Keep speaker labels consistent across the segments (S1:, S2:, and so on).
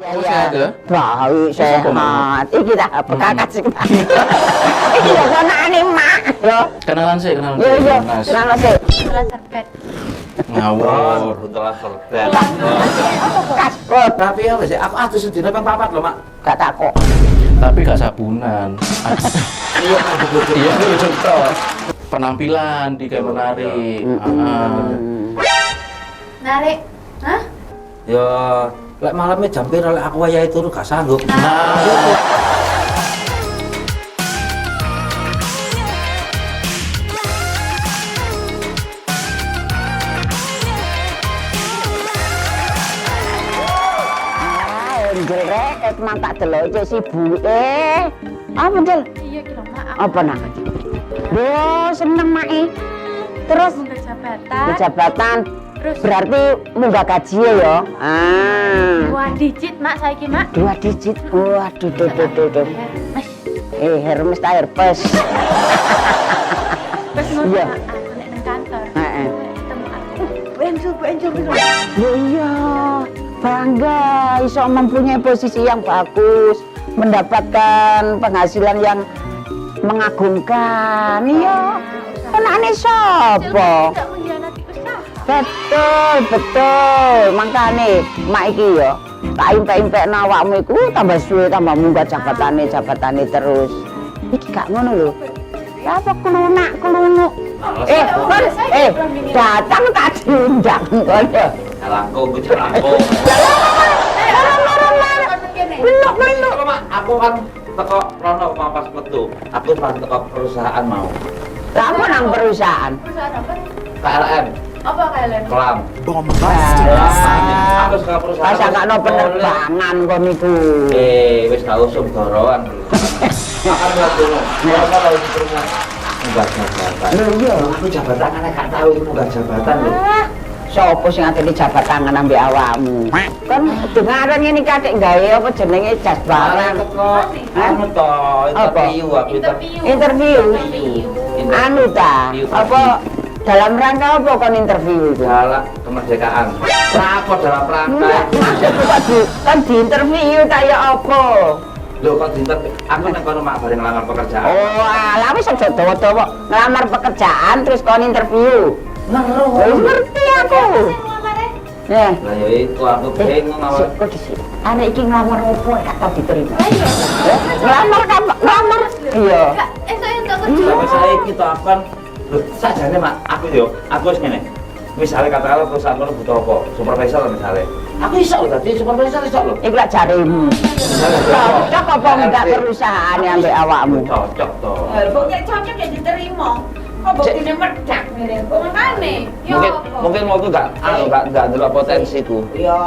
S1: Iya,
S2: baik sehat. Iki dah kakak sing. Iki lho ponakane mak. Yo.
S1: Kenalan sih, kenalan.
S2: Yo yo,
S1: Mas.
S2: kenalan sih.
S3: Buntelan serbet.
S1: Ngawur.
S4: Buntelan serbet.
S2: Bekas kot.
S4: Tapi ya wis aku atus sedina ping 4 lho, Mak.
S2: Gak takok.
S1: Tapi gak sabunan.
S4: Iya, bojo.
S1: Iya, betul. Penampilan di kayak menarik.
S3: Narik. Hah?
S4: Ya, lek malamnya jam piro lek aku wayahe turu gak sanggup.
S2: Njel rek, emang tak delok iki sibuke. Apa njel?
S3: Iya ki lho, Mak.
S2: Apa nak? Yo seneng mak Terus
S3: Mundur jabatan.
S2: jabatan
S3: Terus
S2: berarti munggah gaji ya. Ah.
S3: 2 digit, Mak, saiki, Mak.
S2: 2 digit. Waduh, duh.
S3: Mas,
S2: Hermes ta Herpes.
S3: terus ngono
S2: Iya.
S3: aku nek nang kantor.
S2: Heeh.
S3: Ketemu aku. Bu Angel.
S2: Ya iya, bangga iso mempunyai posisi yang bagus, mendapatkan penghasilan yang mengagumkan. Iya. Kenane sapa?
S3: Tidak mengkhianati usaha.
S2: Betul. Makane mak iki ya, tak impek-impekno awakmu iku tambah suwe tambah munggah jabatane terus. Iki gak ngono lho. Ya apa kelunuk. Datang tak diundang kono.
S4: Jalangko, ku jalangko.
S2: Meluk.
S4: Mak, aku kan teko rono pas metu. Aku pas teko perusahaan mau.
S2: Lah apa nang perusahaan?
S3: Perusahaan apa?
S4: KLM,
S3: Apa kalian?
S4: Kelam. Aku suka perusahaan.
S2: Pas sakno penerbangan kon niku.
S4: Wis gak usum goroan. Makan lagi. Ora tau di perusahaan. Munggah jabatan.
S2: Lho iya.
S4: Aku jabatan kan gak tahu itu munggah jabatan lho.
S2: Sopo sing ate jabat tangan ambek awakmu? Kan dengaran ngene katik gawe apa jenenge jas barang.
S4: Anu to, interview aku
S2: Interview. Anu ta? Apa dalam rangka apa kon interview itu?
S4: Galak kemerdekaan. Apa dalam rangka?
S2: Kan di interview kaya apa?
S4: Lho kok diinterview? Aku nang kono mak bareng ngelamar pekerjaan.
S2: Oh, alah wis aja dawa-dawa ngelamar pekerjaan terus kon interview. Ngerti aku. Ya.
S4: Lah ya itu aku bingung awal.
S2: Kok di sini? Anak iki ngelamar opo gak tau diterima. Ngelamar kan ngelamar. Iya.
S3: Esok entuk kerja.
S4: Sampai saya kita akan sajane mak aku wis ngene. Misalnya katakanlah perusahaan kono butuh apa? Supervisor misalnya. Aku iso lho dadi supervisor iso lho.
S2: Iku lak jaremu. Cocok apa enggak perusahaan yang ambek awakmu?
S4: Cocok to.
S5: Kok nek cocok ya diterima. Kok buktine merdak ngene. Kok makane? Ya
S4: Mungkin mau aku enggak ndelok potensiku.
S5: Ya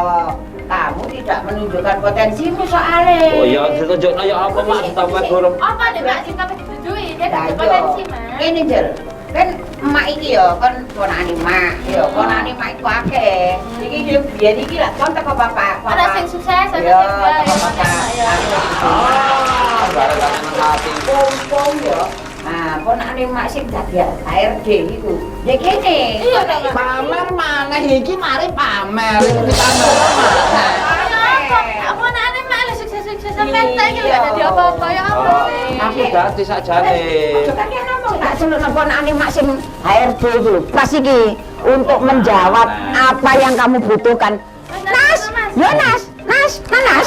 S5: kamu tidak menunjukkan potensimu soalnya.
S4: Oh iya, ditunjukno ya apa mak sampe gurung.
S3: Apa nih, Mbak? Sing kabeh disetujui. Dia
S5: Lah
S3: ada
S5: iya.
S3: potensi, Mas.
S5: Ini Jel. Kan emak iki ya kan ponakane emak. Ya ponakane emak iku akeh. Iki yo biyen iki lak kon teko bapak.
S3: Ada sing sukses, ada
S5: Ya,
S3: sing enggak.
S5: teko
S3: Ya,
S5: bapak.
S3: ya.
S4: Bareng hati.
S5: Pompong ya. Nah, ponakane emak sing dadi HRD iku. Ya kene.
S3: Iya, Kak.
S5: Pamer maneh iki mari pamer. Iki pamer maneh.
S3: Apa anaknya malah sukses-sukses sampai iki enggak jadi apa-apa ya apa sih?
S4: Aku dadi sakjane.
S2: Tak seluk ponakane mak sing HRD itu lho. Pas iki untuk menjawab apa yang kamu butuhkan. Nas, yo Nas.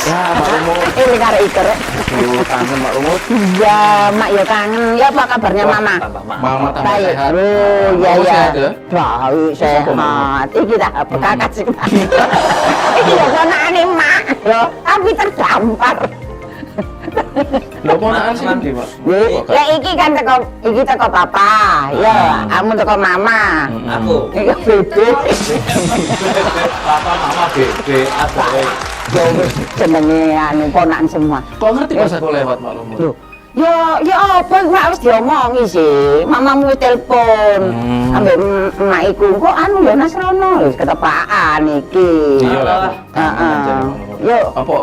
S1: Ya, Mak Rumut.
S2: Ini karo iker.
S1: Aduh, kangen Mak Rumut.
S2: Iya, mak yo kangen. Ya apa kabarnya Mama?
S1: Mama tambah
S2: Baik.
S1: sehat.
S2: Oh, iya
S1: Kamu
S2: ya.
S1: sehat ya?
S2: Baik, sehat. Iki dah kakak sing. Iki lho ponakane mak. Yo, tapi terdampar.
S1: Lho ponakan sih ndi, Mak?
S2: Ya iki kan teko papa. Ya, kamu teko mama.
S4: Aku.
S2: Iki bebe.
S4: Papa mama gede adoe.
S2: Yo wis jenenge anu ponakan semua.
S1: Kok ngerti pas aku lewat Mak Rumut?
S2: Loh, ya apa mak wis diomongi sih. Mamamu wis telepon. Ambek emak iku kok anu ya Nasrono wis ketepaan iki.
S1: Iya lah.
S2: Heeh. Yo
S1: Apa?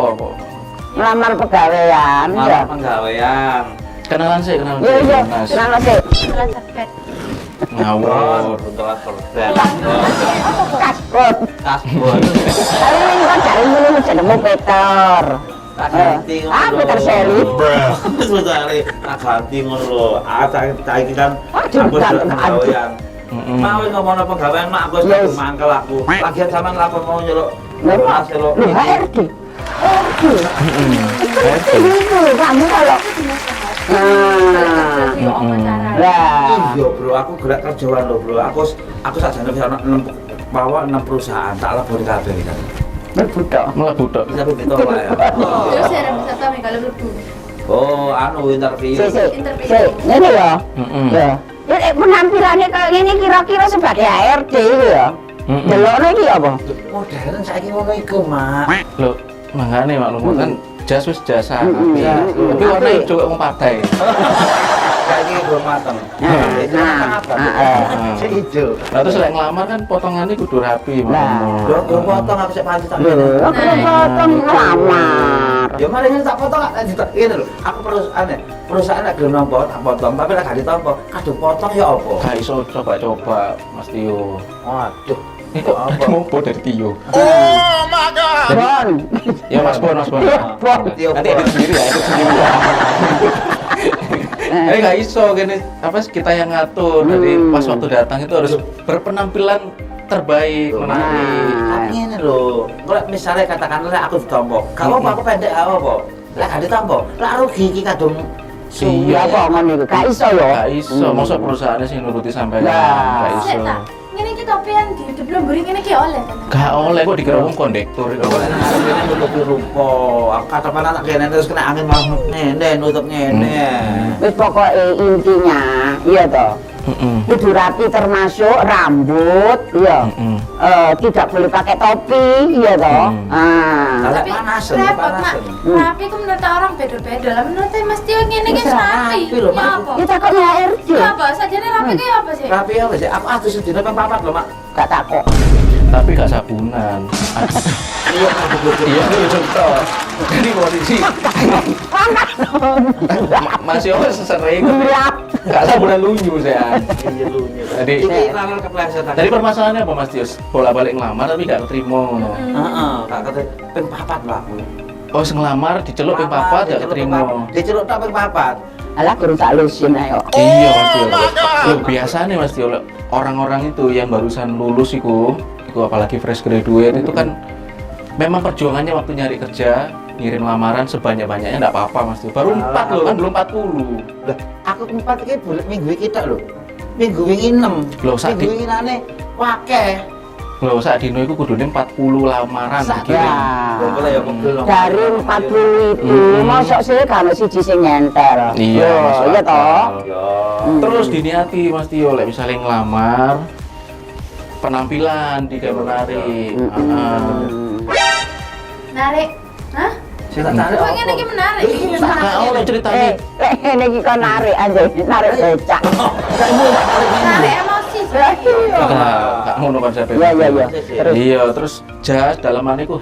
S2: ngelamar pegawaian ya.
S4: Malah penggawean.
S1: Kenalan sih, kenalan.
S2: Yo yo,
S1: Mas.
S2: kenal sih.
S3: Buntelan serbet.
S1: Ngawur.
S4: Buntelan persen.
S2: Kasbon.
S4: Kasbon.
S2: Tapi ini kan cari dulu jenengmu Peter.
S4: Tak ganti
S2: Peter Sally.
S4: Sebenarnya tak ganti ngono lho. Saiki kan
S2: Aduh,
S4: aku
S2: tak
S4: sudah pegawaian. Mau ngomong pegawaian mak aku
S2: Yes.
S4: sudah mangkel aku. Lagian sampean lakon mau nyeluk.
S2: Memang.
S4: Nyeluk.
S2: Loh, HRD. Itu kamu kalau lah.
S4: Iya bro, aku gerak kerjaan lho bro. Aku sajane bisa bawa 6 perusahaan tak lebur kabeh kan.
S1: Mlebu tok.
S4: Bisa ditolak ya.
S3: Terus ya bisa tahu nih kalau lebu.
S4: Oh, anu interview.
S2: Ini ya. Ya. Jadi penampilannya kayak gini kira-kira sebagai HRD itu ya. Delokne iki apa?
S4: Modern saiki ngono iku, Mak.
S1: Lho, mangane maklum kan jas wis jasa.
S2: Iya.
S1: Tapi warna ijo kok wong partai.
S4: Saiki belum mateng. Sing ijo.
S1: Lah terus lek nglamar kan potongannya kudu rapi
S2: Nah.
S4: Lho, gue potong aku sik panci tak.
S2: Lho, aku potong ngelamar.
S4: Ya mari ini tak potong tak ditok ngene lho. Aku perusahaan nek gelem nampa tak potong, tapi nek gak ditampa, kado potong ya apa?
S1: Gak iso coba-coba Mas Tio.
S4: Waduh.
S1: Ini kok mau dari Tio.
S2: Bon.
S1: Ya Mas Bon.
S2: Bon.
S1: Nanti edit sendiri ya, edit sendiri ya. Gak iso gini, apa sih kita yang ngatur. Jadi pas waktu datang itu harus berpenampilan terbaik, menarik.
S4: Tapi ngene lho. Kalau misalnya katakanlah aku ditampa, gak apa aku pendek gak apa. Lek gak ditampa, lek rugi iki kadung
S2: Iya kok ngono iku. Gak iso yo.
S1: Gak iso, masa perusahaannya sih nuruti sampai
S2: Lah.
S1: gak iso.
S3: Sik tak. Ngene iki topian di hidup lemburi ngene iki oleh kan.
S1: Gak oleh kok dikira wong kondektur itu.
S4: Kalau ini nutupi rupa, aku kata mana tak kene terus kena angin malah ngene nutup ngene.
S2: Wis pokoke intinya, iya toh. Kudu rapi termasuk rambut, iya. Tidak boleh pakai topi, iya toh. Ah.
S4: Kalau
S3: Tapi
S4: panasan,
S3: repot mak.
S4: panasan.
S3: Rapi ku menurut orang beda-beda. Lah menurut Mas Tio ngene iki
S2: Wis
S3: rapi.
S4: rapi lho,
S3: Ya
S4: Mak.
S3: apa?
S2: Kita kok HRD.
S3: Ya apa? Sajane rapi ki apa sih?
S4: Rapi ya wis, aku atus sedina ping 4 lho, Mak.
S2: Gak takok.
S1: Tapi gak sabunan.
S4: Iya, aku
S1: Iya, itu contoh. Jadi posisi Mas Yo sering gak sabunan lunyu saya.
S4: Iya lu.
S1: Jadi
S4: Iki lalal kepleset.
S1: Jadi permasalahannya apa Mas Tius? Bola-balik ngelamar tapi gak keterima ngono.
S4: Heeh, gak kate ping 4 lho aku.
S1: Oh, sing ngelamar diceluk ping 4 gak keterima.
S4: Diceluk tak ping 4.
S2: Alah guru tak lusin ayo.
S1: Iya Mas Tio. Loh, biasanya Mas Tio orang-orang itu yang barusan lulus itu apalagi fresh graduate itu kan memang perjuangannya waktu nyari kerja ngirim lamaran sebanyak-banyaknya enggak apa-apa Mas Tio. Baru 4 loh kan belum 40.
S4: Lah, aku 4 iki minggu iki tok lho. Minggu wingi 6.
S1: Loh, sak
S4: minggu wingi nane wakeh.
S1: Loh, saat dino itu kudune 40 lamaran dikirim.
S4: Lho, kok ya pegel.
S2: Dari 40 itu, mosok sih kalau siji sing nyentel.
S1: Iya, masuk
S2: iya toh.
S1: akal.
S4: Ya.
S1: Terus diniati Mas Tio, lek misalnya ngelamar penampilan tidak menarik.
S3: Narik. Hah?
S4: Sing tak tarik.
S3: Kok ngene iki menarik?
S4: Iki wis
S1: Tak
S4: tak
S1: oleh ceritanya.
S2: Ini kita narik aja, narik becak.
S3: Narik emosi sih.
S1: Gak ngono konsepnya.
S2: Iya. Terus.
S1: Iya, terus jas dalamannya ku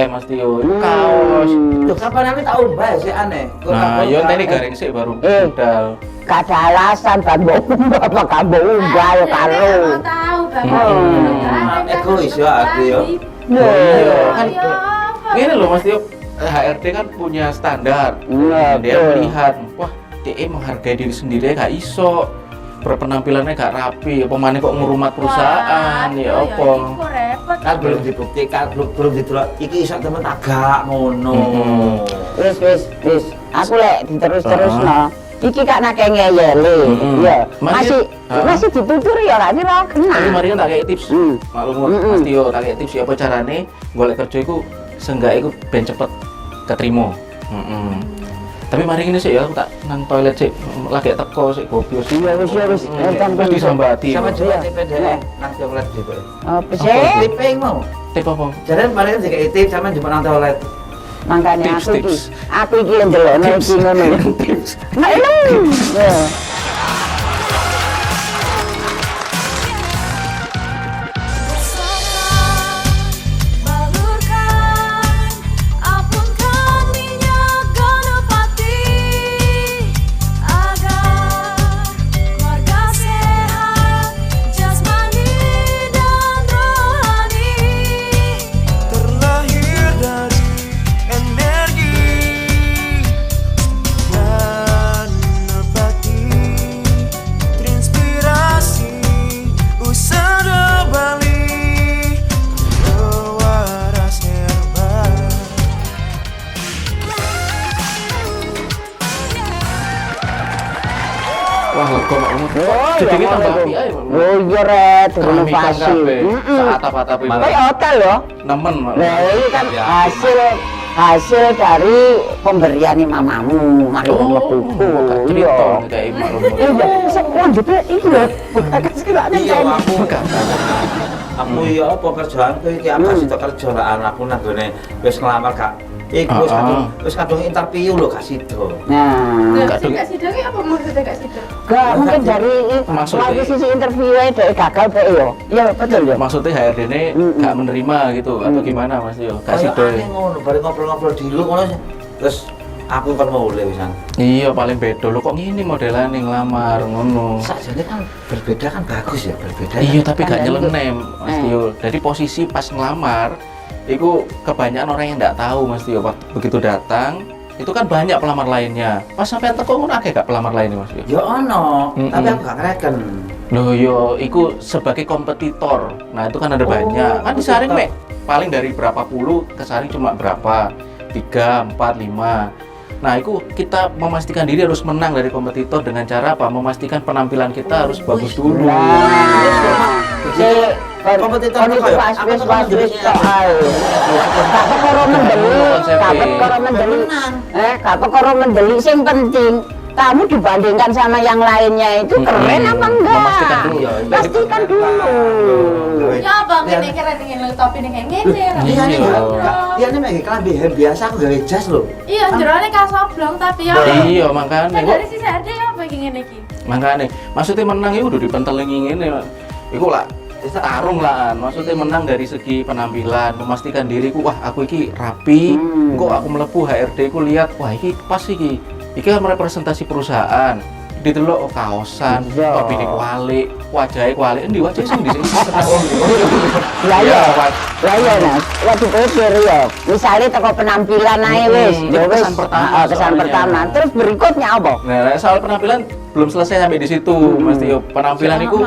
S1: Mas Tio, itu kaos.
S4: Lho, kapan aku tak ubah sih aneh. Kok
S1: Nah,
S4: aku-
S1: yo tadi garing sih baru budal.
S2: Gak ada alasan ban apa kamu ubah ya karo.
S3: Mau tahu Bang.
S4: Egois ya aku ya.
S1: Iya, kan
S3: Ya apa?
S1: gini loh Mas Tio, HRD kan punya standar.
S2: Iya,
S1: Dia
S2: betul.
S1: melihat, wah, DE menghargai diri sendiri gak iso. Berpenampilannya gak rapi, apa mana kok ngurumat perusahaan, ya apa.
S3: Iku repot.
S4: Kan belum dibuktikan, belum didelok. Iki iso temen agak ngono.
S2: Wis. Aku lek diterus-terus no. Iki kak nak ngeyeli. Iya. Masih ditutur ya gak kira kena.
S1: Tapi mari tak kayak tips. Maklum Mas Tio, tak kayak tips ya apa carane golek kerja iku seenggak iku ben cepet keterima. Tapi mari ini sih ya aku tak nang toilet sih lagi teko sih goblok sih.
S2: Wis.
S1: Terus disambati.
S4: Sama juga
S2: Iya.
S4: TPD nang toilet gitu.
S2: Apa sih?
S4: Tiping mau.
S1: Tip apa?
S4: Jadi kemarin juga tip sama jumpa nang toilet.
S2: Makanya
S1: Tips.
S2: aku iki yang delokno iki ngono.
S1: Tips.
S2: Nah, ini. Ya.
S1: Wah, lega mak ngono.
S2: Oh,
S1: Jedenge
S2: ya
S1: tambah
S2: ngono
S1: apik
S2: iku.
S1: ae.
S2: Oh iya Red,
S1: Keramikan
S2: renovasi.
S1: kabeh.
S2: Heeh.
S1: Saatap-atap itu.
S2: Kayak hotel loh.
S1: Nemen mak.
S2: Nah, ini kan hasil dari pemberian mamamu, maklum lepuku.
S1: gak cerita kayak maklum.
S2: Iya, selanjutnya itu loh.
S4: Iya, aku
S1: Bukan.
S4: aku ya apa kerjaanku iki apa sih kerja lah anakku nang gone wis ngelamar Kak. Iku wis kadung interview lho Kak Sido.
S2: Nah,
S3: Gak sih dong, apa maksudnya gak sih dong?
S2: gak mungkin dari
S1: Maksudnya-
S2: lagi sisi interview dari gagal be yo. Iya betul ya.
S1: Maksudnya HRD ini gak menerima gitu atau gimana Mas Yo? Kasih
S4: Kayak
S1: doy.
S4: aneh ngono, bareng ngobrol-ngobrol dulu ngono terus aku kan mau boleh pisan.
S1: Iya paling beda lo kok gini modelan nih ngelamar ngono.
S4: Sakjane kan berbeda kan bagus ya, berbeda.
S1: Iya tapi gak
S2: Kan
S1: nyeleneh Mas Tio. Jadi posisi pas ngelamar itu kebanyakan orang yang nggak tahu Mas Tio. Waktu begitu datang itu kan banyak pelamar lainnya. Pas sampai teko ngono akeh gak pelamar lainnya Mas Tio?
S4: Ya ono,
S1: Mm-mm.
S4: tapi aku gak ngereken.
S1: Loh yo, itu sebagai kompetitor. Nah itu kan ada banyak. Kan disaring mek. Paling dari berapa puluh kesaring cuma berapa? 3, 4, 5. Nah itu kita memastikan diri harus menang dari kompetitor dengan cara apa? Memastikan penampilan kita harus bagus dulu.
S2: Nah,
S4: Kompetitor
S2: itu
S4: kok ya?
S2: pas
S4: Aku
S2: wis
S4: tuh
S2: pas
S4: kan
S2: wis
S4: jadinya-
S2: tok ae. Gak perkara mendeli, gak perkara mendeli. Gak perkara mendeli sing penting kamu dibandingkan sama yang lainnya itu keren apa enggak?
S1: Memastikan dulu.
S2: Pastikan dulu.
S3: Ya bang, ini keren ini topi ini kayak gini.
S4: Iya nih,
S1: Iya.
S4: iya nih mek kelambi biasa aku gawe jas lho.
S3: Iya, jerone kasoblong tapi ya.
S1: Iya makanya.
S3: Kan dari sisi ada apa gini iki?
S1: Makanya, maksudnya menang itu udah dipentelingi ngene. Iku lah tarung lah, maksudnya menang dari segi penampilan, memastikan diriku, wah aku iki rapi, kok aku melepuh HRD ku lihat, wah iki pas iki kan merepresentasi perusahaan. Ditelok oh, kaosan,
S2: Iya.
S1: topi ini kuali, wajahnya kuali, endi wajah sing di sini.
S2: Lah iya.
S1: Waj-
S2: Lah iya Mas, ya dipikir ya. Misalnya toko penampilan ae wis,
S1: itu
S2: ya wis.
S1: kesan pertama
S2: Kesan
S1: soalnya.
S2: pertama. Terus berikutnya apa?
S1: Nah, soal penampilan belum selesai sampai di situ, Mas Tio. Penampilan itu,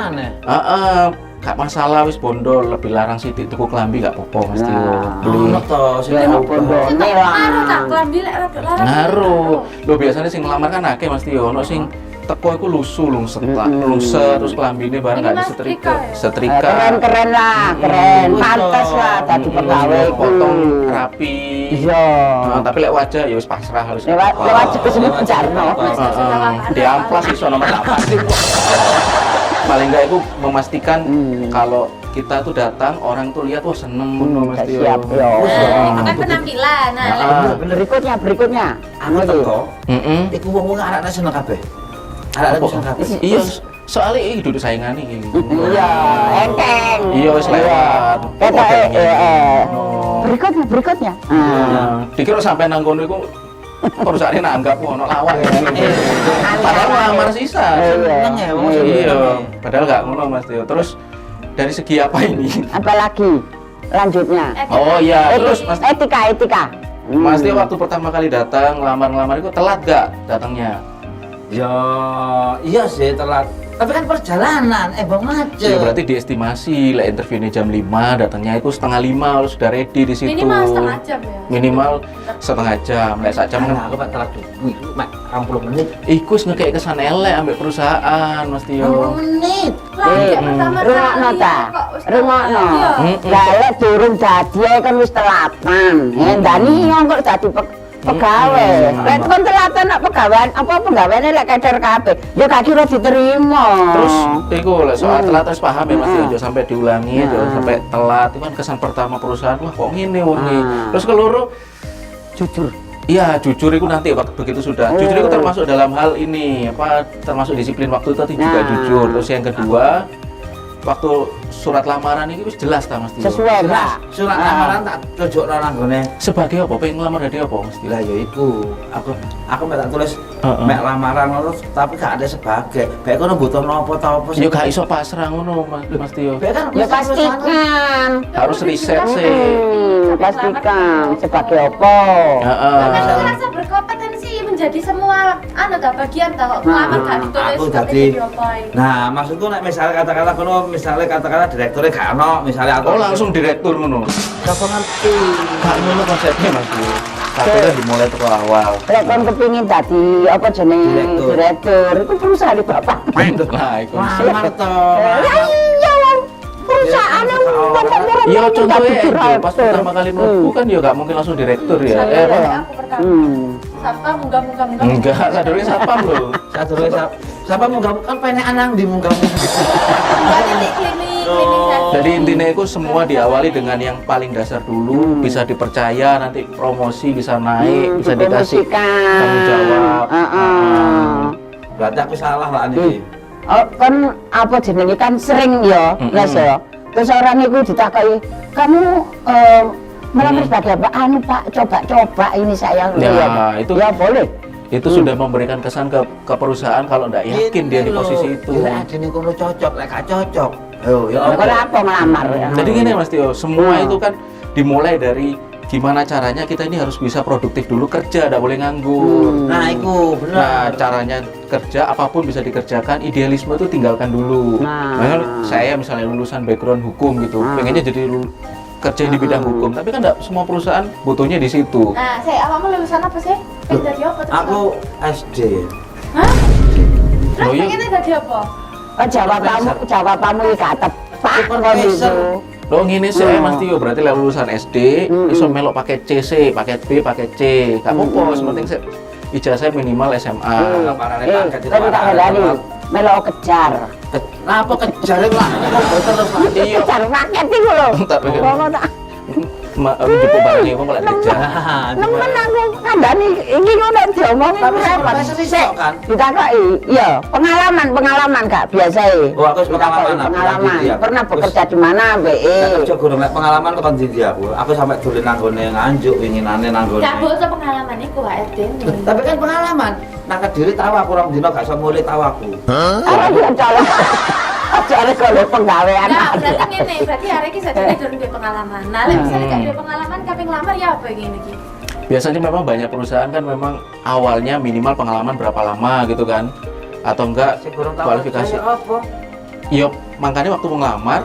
S1: gak masalah wis bondol, lebih larang sithik tuku klambi gak apa-apa Mas Tio.
S2: Nah.
S1: Beli.
S4: Ono to sing
S2: Ya
S4: tak
S2: pondone
S3: Ngaruh tak
S2: lah.
S3: kelambi lek rada-rada.
S1: Ngaruh. Lo biasanya sing ngelamar kan akeh Mas Tio, ono sing teko iku lusuh lungset, lungset terus klambine bareng
S3: Ini
S1: gak
S3: Mas
S1: disetrika.
S3: Trika ya?
S1: Setrika.
S2: Keren-keren lah, keren. Pantes lah dadi pegawai ku.
S1: potong rapi.
S2: Iya.
S1: Nah, tapi lek wajah ya wis pasrah harus.
S2: Lewat cepet Jarno.
S1: Diamplas iso nomor 8. Paling enggak itu memastikan kalau kita tuh datang orang tuh lihat wah seneng ngono Mas Tio.
S2: Siap yo.
S3: Nah, itu kan penampilan. Nah, lek
S2: Berikutnya.
S4: aku teko.
S1: Heeh.
S4: Iku wong anak-anak seneng kabeh. Anak-anak seneng kabeh.
S1: Iya, soalnya ini duduk saingan iki.
S2: Iya, enteng.
S1: Iya wis lewat.
S2: Kata
S1: Oh.
S2: berikutnya.
S1: Nah, dikira sampai nang kono iku perusahaannya nanggap ono lawak ya. Padahal ngelamar sisa.
S4: Seneng ya wong
S1: Iya, padahal nggak ngono Mas Tio. Terus dari segi apa ini?
S2: Apalagi lanjutnya.
S1: Oh iya, terus Mas
S2: Etika.
S1: Mas Tio waktu pertama kali datang ngelamar itu telat gak datangnya?
S4: Ya, iya sih telat. Tapi kan perjalanan, bang macet.
S1: Ya berarti diestimasi lah interviewnya jam 5, datangnya itu setengah 5 harus sudah ready di situ.
S3: minimal setengah jam ya.
S1: Minimal setengah jam, lek sak jam
S4: Nah, aku pak telat dulu, mak 60 menit.
S1: iku wis ngekek kesan elek ambek perusahaan Mas Tio.
S4: 60 menit.
S3: Lagi pertama
S2: Rungokno
S3: kali
S2: ta?
S3: kok wis
S2: Rungokno.
S3: Iya.
S2: Lah lek durung dadi ae kan wis telatan. Endani kok dadi pegawai. Lek kon telatan nak pegawaian apa pegawaiane lek keder kabeh. Ya gak kira diterima.
S1: Terus iku lek soal telat terus paham ya Mas Tio, jangan sampai diulangi, jangan sampai telat. Itu kan kesan pertama perusahaan, wah kok ngene wong iki. Terus keloro
S2: jujur.
S1: iya, jujur itu nanti waktu begitu sudah. Jujur itu termasuk dalam hal ini, apa termasuk disiplin waktu tadi juga
S2: Nah.
S1: jujur. Terus yang kedua, waktu surat lamaran ini wis jelas ta Mas Tio.
S2: Sesuai, Pak.
S4: Surat lamaran tak tunjukno nang gone.
S1: Sebagai apa? Pengen ngelamar dari apa Mas Tio?
S4: Lah ya iku, aku mek tak tulis
S1: Heeh.
S4: mek lamaran ngono tapi gak ada sebagai. Baik kono butuh nopo ta apa
S1: Ya gak iso pasrah ngono Mas Tio.
S4: Baik kan
S2: Ya pastikan.
S1: Harus riset sih.
S2: Pastikan sebagai apa.
S1: Heeh.
S3: Kan merasa berkompetensi menjadi semua bagian tak kok ngelamar gak ditulis
S4: aku
S3: tapi
S4: jadi-
S3: diapain.
S4: Nah, maksudku nek misalnya kata-kata kono, misalnya kata-kata direkturnya gak ono, misalnya aku
S1: Oh langsung direktur ngono.
S4: gak ngerti.
S1: Gak ngono konsepnya Mas Tio. Tapi kan dimulai ke awal.
S2: Lek kon kepingin dadi apa jenenge direktur, itu perusahaan di bapak.
S1: Nah, itu.
S4: Lamar to.
S2: Ya iya wong perusahaan wong
S1: Iya, contohnya Angel, pas pertama kali mlebu kan ya gak mungkin langsung direktur ya.
S3: Sadurunge
S1: Pak?
S3: aku pertama. Sapa munggah-munggah.
S1: Enggak, sadurunge satpam lho.
S4: Siapa mau gabung kan penekan nang di mau gabung.
S3: Bukan di klinik saja.
S1: Jadi intinya itu semua diawali dengan yang paling dasar dulu, bisa dipercaya, nanti promosi bisa naik, bisa dikasih tanggung jawab.
S4: Berarti aku salah lah ini.
S2: Oh, kan apa jenenge kan sering ya, Mas ya. Terus orang itu ditakai, kamu melamar sebagai apa? Anu Pak, coba-coba ini saya.
S1: Ya, itu-
S2: ya boleh.
S1: Itu sudah memberikan kesan ke perusahaan kalau nggak yakin dia di posisi itu.
S4: Lek adine kono cocok, lek gak cocok. Yo, ya
S2: Kalau apa ngelamar ya?
S1: Jadi gini Mas Tio, semua itu kan dimulai dari gimana caranya kita ini harus bisa produktif dulu kerja, nggak boleh nganggur.
S4: Nah, iku bener.
S1: Nah, caranya kerja apapun bisa dikerjakan, idealisme itu tinggalkan dulu.
S2: Nah.
S1: Misalnya saya misalnya lulusan background hukum gitu, pengennya jadi kerja di bidang hukum, tapi kan nggak semua perusahaan butuhnya di situ.
S3: Nah, saya awakmu lulusan apa sih? Pengen jadi apa terus?
S4: Aku SD.
S3: Hah? Terus
S1: Oh, iya.
S3: pengennya jadi apa?
S2: Oh, jawabanmu iki gak tepat kon
S4: Supervisor.
S2: itu.
S1: Lo ngini sih Mas Tio, berarti lah lulusan SD, iso melok pakai C, pakai B, pakai C, gak apa-apa, sepenting ijazah minimal SMA.
S2: Tapi tak ngelani, melok kejar.
S4: Napa kejar lah? Terus lah.
S1: Iya,
S2: Kejar rakyat iku lho.
S1: Tak pikir.
S2: Wong tak
S1: jupuk barang iku kok lek kerja.
S2: nemen aku kandhani iki ngono diomongin
S4: Tapi
S2: repot.
S4: supervisor iso kan?
S2: Ditakoki, iya, pengalaman gak biasa
S4: Oh, aku wis pengalaman, aku
S2: pengalaman.
S4: lagi, ya.
S2: Pernah
S4: Terus-
S2: bekerja di mana, BE?
S4: Nek kerja gurung lek pengalaman tekan ndi aku. Aku sampai dolen nanggone Nganjuk winginane nanggone.
S3: Gak bosok pengalaman iku HRD.
S4: Tapi kan pengalaman. Nang Kediri tahu aku orang dino gak iso mulih tahu aku.
S2: Ora dia calon. Ajare kalau penggawean.
S3: Nah, berarti ngene, berarti hari ini saja durung duwe pengalaman. Nah, lek misalnya gak duwe pengalaman kaping lamar ya apa ngene iki?
S1: Biasanya memang banyak perusahaan kan memang awalnya minimal pengalaman berapa lama gitu kan, atau enggak
S4: Sing gurung tahu
S1: kualifikasi.
S4: saya apa?
S1: Iya, makanya waktu mengelamar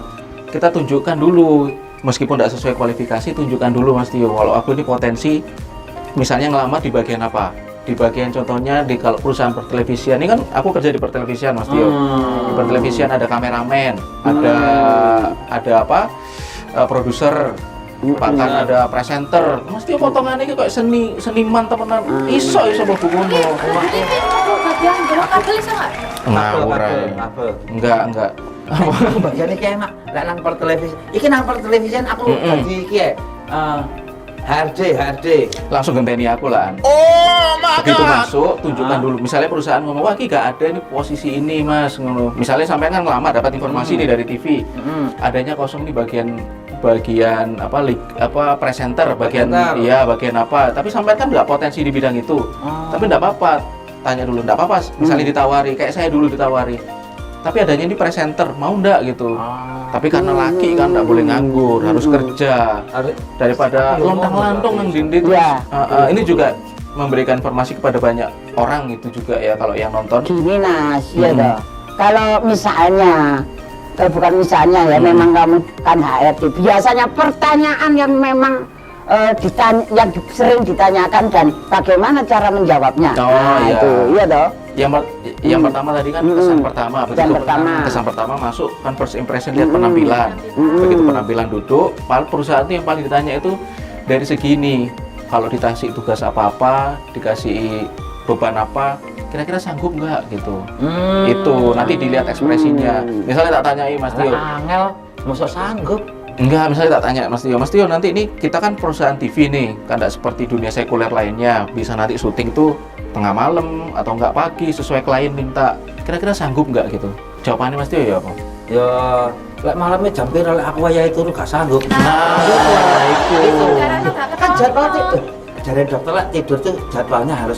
S1: kita tunjukkan dulu, meskipun tidak sesuai kualifikasi, tunjukkan dulu Mas Tio, kalau aku ini potensi, misalnya ngelamar di bagian apa? Di bagian contohnya di kalau perusahaan pertelevisian, ini kan aku kerja di pertelevisian Mas Tio. Di pertelevisian ada kameramen, ada apa? Produser, bahkan ada presenter. Mas Tio potongannya kayak seniman temenan. Iso mlebu kono.
S3: Jadi ini bagian dorong kabel iso gak?
S1: Ngawur ae.
S4: Kabel.
S1: Enggak.
S4: Bagian iki enak. Lek nang pertelevisi. Iki nang pertelevisian aku dadi iki HRD.
S1: Langsung genteni aku lah. Begitu masuk, tunjukkan dulu. Misalnya perusahaan ngomong, wah ini gak ada ini posisi ini mas. Ngono. Misalnya sampai kan ngelamar dapat informasi nih dari TV, adanya kosong nih bagian apa presenter, bagian
S4: Presenter.
S1: iya bagian apa. Tapi sampai kan nggak potensi di bidang itu. Tapi nggak apa-apa. Tanya dulu, nggak apa-apa. Misalnya ditawari, kayak saya dulu ditawari. Tapi adanya ini presenter, mau nggak gitu. Tapi karena laki kan nggak boleh nganggur, harus kerja. Daripada lontang-lantung yang dinding.
S2: Ya.
S1: Ini juga memberikan informasi kepada banyak orang itu juga ya kalau yang nonton.
S2: Gini Nas, ya toh. Kalau misalnya bukan misalnya ya, memang kamu kan HRD. Biasanya pertanyaan yang memang yang sering ditanyakan dan bagaimana cara menjawabnya.
S1: Oh,
S2: nah,
S1: iya.
S2: itu, iya toh.
S1: Yang pertama tadi kan kesan pertama,
S2: Kesan pertama.
S1: kesan pertama masuk kan first impression lihat penampilan. Begitu penampilan duduk, perusahaan itu yang paling ditanya itu dari segini. Kalau dikasih tugas apa-apa, dikasih beban apa, kira-kira sanggup nggak gitu. Itu nanti dilihat ekspresinya. Misalnya tak tanyai Mas Tio,
S4: Angel, masa sanggup?
S1: enggak, misalnya tak tanya Mas Tio, nanti ini kita kan perusahaan TV nih, kan tidak seperti dunia sekuler lainnya, bisa nanti syuting tuh tengah malam atau enggak pagi sesuai klien minta, kira-kira sanggup nggak gitu? Jawabannya Mas Tio ya apa?
S4: Ya, lek malamnya jam piro lek aku wayahe turu gak sanggup.
S3: Itu karena gak
S4: Kan
S3: ketemu.
S4: jadwal tidur. Jare dokter lek tidur tuh jadwalnya harus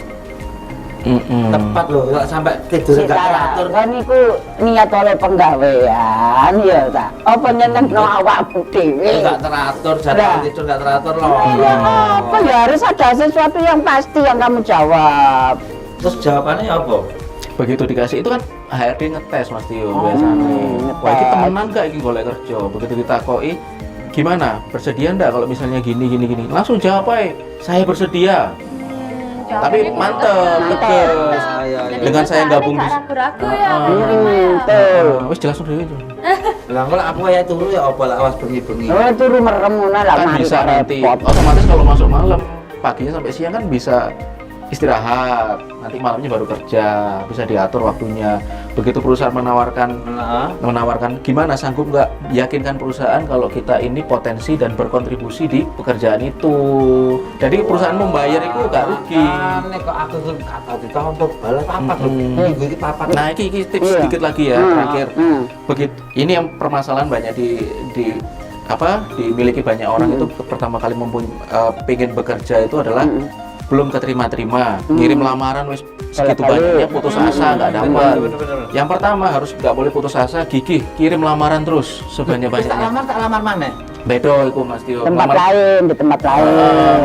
S4: tepat loh. Lek sampai tidur gak teratur.
S2: Kan iku niat oleh penggawean ya ta. Apa nyenengno awakmu dhewe.
S4: Gak teratur, jadwal
S2: Nah.
S4: tidur gak teratur loh.
S2: Ya apa ya, harus ada sesuatu yang pasti yang kamu jawab.
S4: Terus jawabannya apa?
S1: Begitu dikasih itu kan HRD ngetes Mas Tio biasanya. Wah ini temenan gak ini golek kerja. Begitu ditakoki, gimana? Bersedia enggak kalau misalnya gini? Langsung jawab aja, saya bersedia. Tapi mantep, tegas. Dengan saya gabung di
S3: ragu-ragu ya.
S2: Betul.
S1: Wis jelas dhewe itu.
S4: Lah kalau aku ya turu ya apa lah awas bengi-bengi.
S2: Oh, turu merem ngono lah
S1: Kan
S2: mari
S1: bisa
S2: kok
S1: nanti
S2: repot.
S1: otomatis kalau masuk malam, paginya sampai siang kan bisa istirahat, nanti malamnya baru kerja, bisa diatur waktunya. Begitu perusahaan menawarkan gimana, sanggup nggak, yakinkan perusahaan kalau kita ini potensi dan berkontribusi di pekerjaan itu. Jadi perusahaan membayar itu nggak rugi.
S4: Nek kok aku kata ditompo balas papat lho. Minggu iki papat.
S1: Nah, ini tips
S2: Iya.
S1: sedikit lagi ya, terakhir. Begitu, ini yang permasalahan banyak dimiliki banyak orang itu pertama kali pengen bekerja itu adalah belum keterima-terima, ngirim lamaran wis segitu
S2: Kali.
S1: banyaknya putus asa nggak dapat.
S4: Bener.
S1: Yang pertama harus nggak boleh putus asa, gigih, kirim lamaran terus
S4: Tak
S1: sebanyak-banyaknya.
S4: lamar mana?
S1: Bedo iku Mas Tio.
S2: Tempat lain, di tempat lain.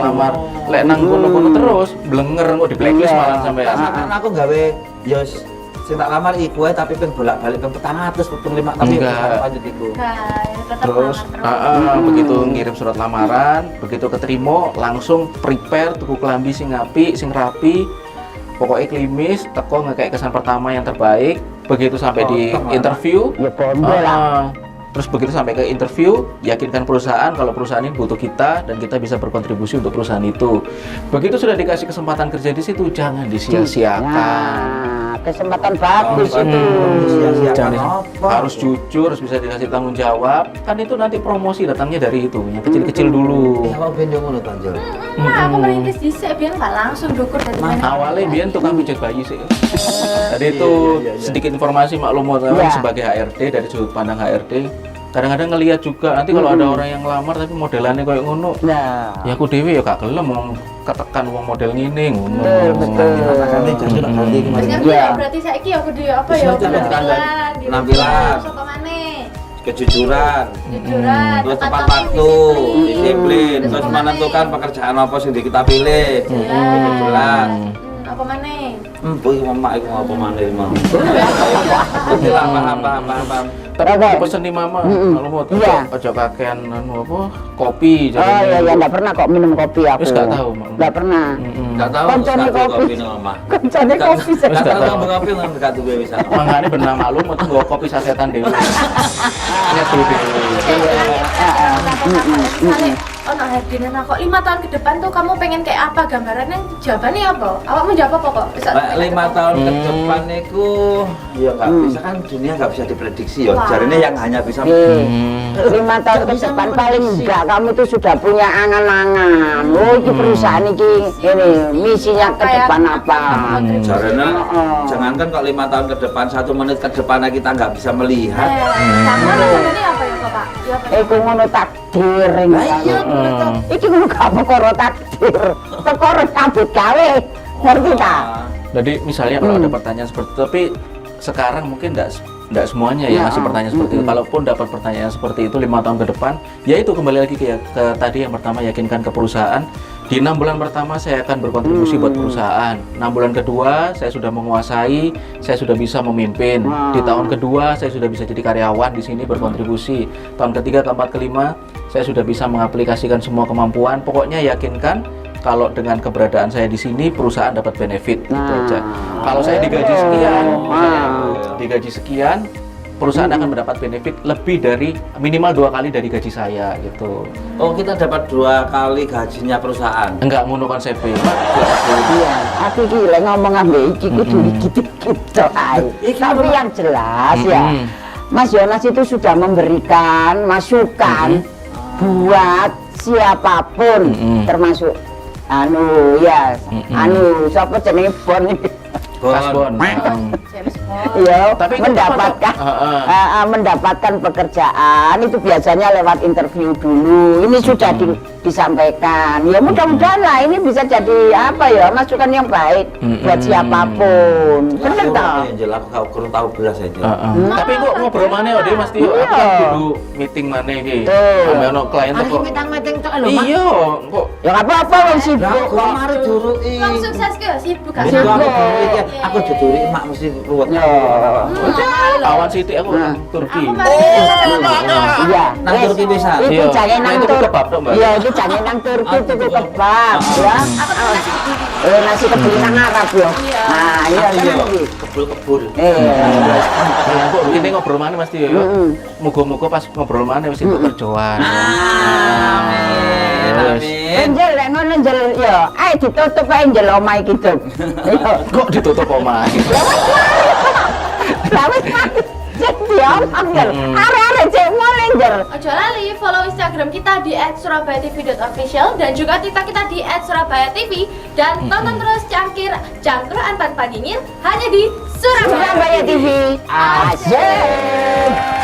S1: Lamar lek nang kono-kono terus blenger kok di blacklist
S2: Iya.
S1: malah sampai.
S4: Kan aku gawe ya sing tak lamar iku ae tapi ping bolak-balik ping 400 ping 5 tapi
S1: Enggak.
S4: lanjut iku.
S3: Tetap
S1: Terus begitu ngirim surat lamaran, begitu keterima langsung prepare tuku klambi sing apik, sing rapi. Pokoknya klimis, teko ngekek kesan pertama yang terbaik. Begitu sampai di
S4: Potong,
S1: interview,
S2: Ya bondo lah.
S1: terus begitu sampai ke interview, yakinkan perusahaan kalau perusahaan ini butuh kita dan kita bisa berkontribusi untuk perusahaan itu. Begitu sudah dikasih kesempatan kerja di situ, jangan disia-siakan.
S2: Nah, kesempatan bagus itu.
S4: Sia-siakan
S1: Jangan
S4: apa?
S1: harus jujur, harus bisa dikasih tanggung jawab. Kan itu nanti promosi datangnya dari itu, yang kecil-kecil dulu.
S4: Ya kalau ben yo ngono Tanjul.
S3: Nah, aku merintis dhisik biyen gak langsung dukur dari mana.
S1: Awalnya biar tukang pijat bayi sih. Jadi itu
S4: Iya.
S1: sedikit informasi maklumat
S2: Iya.
S1: sebagai HRD dari sudut pandang HRD. Kadang-kadang ngelihat juga nanti kalau ada orang yang ngelamar tapi modelannya kayak ngono,
S2: Nah,
S1: ya aku dewe ya gak gelem mau ketekan wong model ngene ngono.
S2: Betul.
S4: Katakannya Tanjul nak ganti
S3: Terus
S4: kemarin.
S3: ngerti
S2: Iya.
S3: ya berarti saiki aku di apa ya
S4: Terus nanti
S3: penampilan gitu.
S4: penampilan.
S3: Terus apa maneh?
S4: Kejujuran.
S3: Jujuran,
S4: Terus
S3: tepat
S4: tepat waktu, disiplin,
S3: Terus
S4: terus
S3: apa maneh?
S4: menentukan pekerjaan apa sing kita pilih. Jelas.
S3: Apa maneh?
S4: Boy mama iku apa maneh mau. Paham.
S1: Tapi
S2: Oke.
S1: aku pesen nih mama, kalau mau
S2: Iya.
S1: ojo kakean anu apa kopi
S2: oh iya, ya enggak pernah kok minum kopi aku.
S1: Terus nggak tahu, Mak.
S2: Enggak pernah.
S4: Enggak tahu.
S2: Koncone
S4: nggak tahu
S2: kopi.
S4: nih mama.
S2: Koncone kopi.
S1: Terus
S4: Enggak
S1: nggak
S4: tahu
S1: tahu.
S4: ngomong kopi nang dekat tuh bisa.
S1: Mangane benar maklum itu nggo kopi sasetan dhewe. Lihat dulu dhewe.
S3: Misalnya, oh nah Herdina, nah kok 5 tahun ke depan tuh kamu pengen kayak apa gambarannya? Jawabannya apa? Awakmu jawab apa kok? Bisa
S4: Lek 5 tahun ke depan niku ya nggak bisa kan dunia nggak bisa diprediksi ya.
S3: Wah.
S4: Jarine yang hanya bisa
S2: 5 tahun ke depan paling enggak kamu tuh sudah punya angan-angan. Oh, ini perusahaan ini misinya ke depan apa?
S4: jarene
S2: Oh.
S4: jangankan kok 5 tahun ke depan 1 menit ke depannya kita nggak bisa melihat.
S3: Gambaran sebenarnya apa ya Bapak? Ya apa?
S2: Iku ngono takdir.
S4: Iya,
S2: Iki ngono gak perkara takdir. Perkara sambut gawe. Ngerti ta?
S1: Jadi misalnya kalau ada pertanyaan seperti itu, tapi sekarang mungkin enggak semuanya ya ngasih pertanyaan seperti itu. Kalaupun dapat pertanyaan seperti itu 5 tahun ke depan, ya itu kembali lagi ke tadi yang pertama, yakinkan ke perusahaan. Di 6 bulan pertama saya akan berkontribusi buat perusahaan. 6 bulan kedua saya sudah menguasai, saya sudah bisa memimpin. Di tahun kedua saya sudah bisa jadi karyawan di sini berkontribusi. Tahun ketiga, keempat, kelima saya sudah bisa mengaplikasikan semua kemampuan. Pokoknya yakinkan kalau dengan keberadaan saya di sini perusahaan dapat benefit gitu aja. Kalau saya digaji sekian, digaji sekian, perusahaan akan mendapat benefit lebih dari minimal 2 kali dari gaji saya gitu.
S4: Oh, kita dapat 2 kali gajinya perusahaan.
S1: Enggak ngono konsepnya.
S2: Iya, aku iki lek ngomong ambek iki kudu gitu ae. Tapi yang jelas ya, Mas Yonas itu sudah memberikan masukan buat siapapun, termasuk anu ya, anu siapa jenenge Bon iki.
S1: Kasbon.
S3: James Bond.
S2: Iya,
S1: Tapi itu
S2: mendapatkan mendapatkan pekerjaan itu biasanya lewat interview dulu. Ini sudah disampaikan. Ya mudah-mudahan lah ini bisa jadi apa ya, masukan yang baik buat siapapun. Bener toh?
S4: Angel, aku kurang tahu belas aja.
S1: Tapi kok ngobrol mana ya dia Mas Tio? Aku kan kudu meeting mana iki. Sampai ono klien kok.
S5: Meeting tok lho,
S1: Iya, kok
S2: Ya nggak apa-apa wong
S4: Lah
S2: sibuk
S4: kok
S2: kok.
S4: mari durui.
S3: Uang sukses ke sibuk gak
S4: Aku
S3: sibuk.
S4: aku duduri mak mesti ruwet.
S2: Yo.
S1: Awan sithik aku
S2: Nah.
S1: Turki.
S3: Aku
S2: Iya.
S4: Nang
S2: wis,
S4: Turki pisan.
S2: Itu
S1: Iya.
S2: jangan nang
S1: Itu
S2: Turki.
S1: kebab dong, Mbak.
S2: Iya, itu jangan nang Turki itu kebab, ya. Nasi kebuli nang Arab yo. Nah, iya kan iki.
S4: Kebul-kebul.
S1: Nah, kok ini ngobrol mana Mas Tio? Muga-muga pas ngobrol mana wis itu kerjaan.
S4: Amin. Amin.
S2: Enjel lek ngono enjel yo. Ae ditutup ae enjel omahe gitu. Yo.
S1: Kok ditutup omah?
S2: Lah wis cek diomong enjel. Are-are cek mulai enjel.
S3: Ojo lali follow Instagram kita di @surabayatv.official dan juga TikTok kita di @surabayatv dan tonton terus Cangkruan tanpa dingin hanya di Surabaya.
S2: Surabaya TV. Asyik.